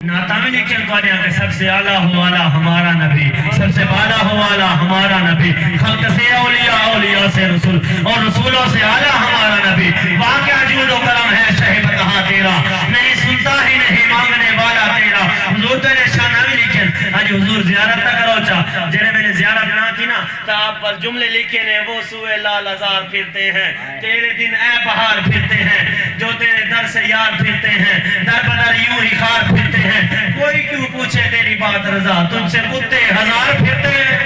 نعتہ میں لکھیں تو آنے کہ سب سے اعلیٰ ہو والا ہمارا نبی، سب سے بالا ہو والا ہمارا نبی، خلق سے اولیاء، اولیاء سے رسول، اور رسولوں سے اعلیٰ ہمارا نبی، واقعہ جود و کرم ہے شہب کہاں تیرا، نہیں سنتا ہی نہیں مانگنے والا تیرا۔ حضور تیرے شاہ نبی لکھیں آج حضور زیارت تک کرو چاہ جنہیں میں نے زیارت نہ کی نا تو آپ پر جملے لکھے نے وہ سوئے لال ازار پھرتے ہیں، تیرے دن اے بہار پھرتے ہیں، جو تیرے در سے یار پھرتے ہیں، در بدر یوں ہی خار پھرتے ہیں، کوئی کیوں پوچھے تیری بات رضا، تجھ سے کتے ہزار پھرتے ہیں۔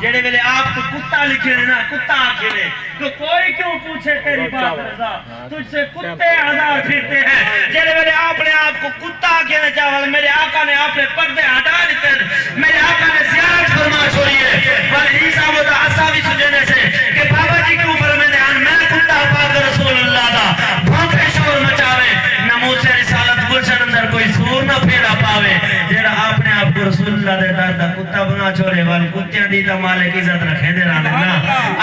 جڑے ویلے آپ کو کتا لکھے نا کتا آکھے نے تو کوئی کیوں پوچھے تیری بات رضا، تجھ سے کتے ہزار پھرتے ہیں۔ جڑے ویلے آپ نے آپ کو کتا آکھے نے چاول میرے آقا نے آپ نے پردے ہٹا دیتے، میرے آقا نے زیارت فرما چھوڑیے پر عیسیٰ متعصا بھی سجنے سے کہ بابا جی کیوں فرمے دے میں کتا پاک رسول اللہ دا بھونکے شور مچاوے نموز سے رسالت گلشن اندر کوئی سور نہ پھیلا پاوے۔ جیڑا آپ نے آپ کو رسول اللہ دے دار دا کتا بنا چھوڑے والی کتیاں دی تا مالک عزت رکھے دے رانے نا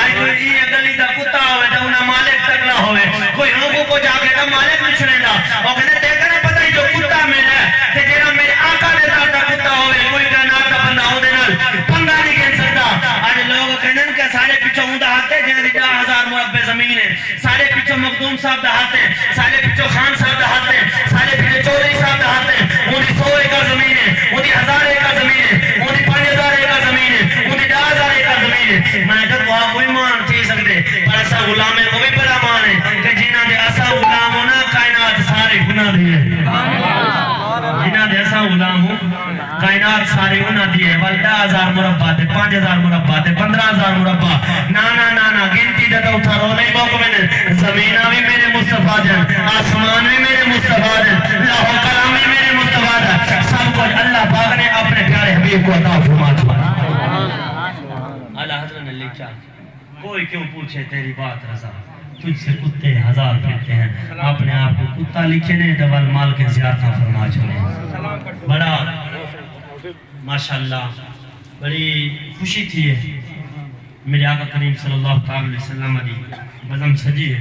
آئی کوئی یہ گلی دا کتا ہوئے تا انہا مالک تک نہ ہوئے، کوئی ہنگو کو جا کے تا مالک نچھنے دا اور کہتے دیکھنے پتہ ہی جو کتا میں ہے کہ جیڑا میرے آقا دے دار دا کتا ہوئے کوئی کائنات دا بندہ ہو دے نال پنگا نہیں کہن سکتا۔ آج لوگ کہنے کہ سارے پیچھو ہوں دا ہاتھے جہاں دی 10,000 مربع زمین ہے، سارے پیچھو مخدوم صاحب دا ہاتھے، سارے پیچھو خان صاحب دا ہاتھے، سارے پیچھو چودھری صاحب دا ہاتھے، ان دی 100 ایکڑ زمین ہے، ان دی 1000 ایکڑ زمین ہے، ان دی 5000 ایکڑ زمین ہے، ان دی 10,000 ایکڑ زمین ہے۔ میں کہتا وہاں کوئی مان تھی سکتے پر ایسا غلام ہے وہ بھی بڑا مان ہے کہ جنہاں دے ایسا غلام ہونا کائنات سارے گناہ دیئے، جنہاں دے ایسا غلام ہو کائنات سارے گناہ دیئے، بل 10,000 مربع دے 5,000 مربع دے 15,000 مربع نا گنتی دے تو اٹھا رو نہیں موقع میں زمینہ بھی میرے مصطفیٰ دیں، آسمان بھی میرے مصطفیٰ دیں، لاہو کلام بھی میرے مصطفیٰ دیں، سب کچھ اللہ پاک نے اپنے پیارے حبیب کو عطا فرما چھوڑا۔ اللہ حضرت نے لکھا کوئی کیوں پوچھے تیری بات رضا، تجھ سے کتے ہزار پھرتے ہیں۔ آپ نے آپ کو کتا لکھے نے دوال مال کے زیادہ فرما چھوڑے۔ بڑا ماشاءاللہ بڑی خوشی تھی ہے میرے آقا کریم صلی اللہ علیہ وسلم دی بزم سجی ہے۔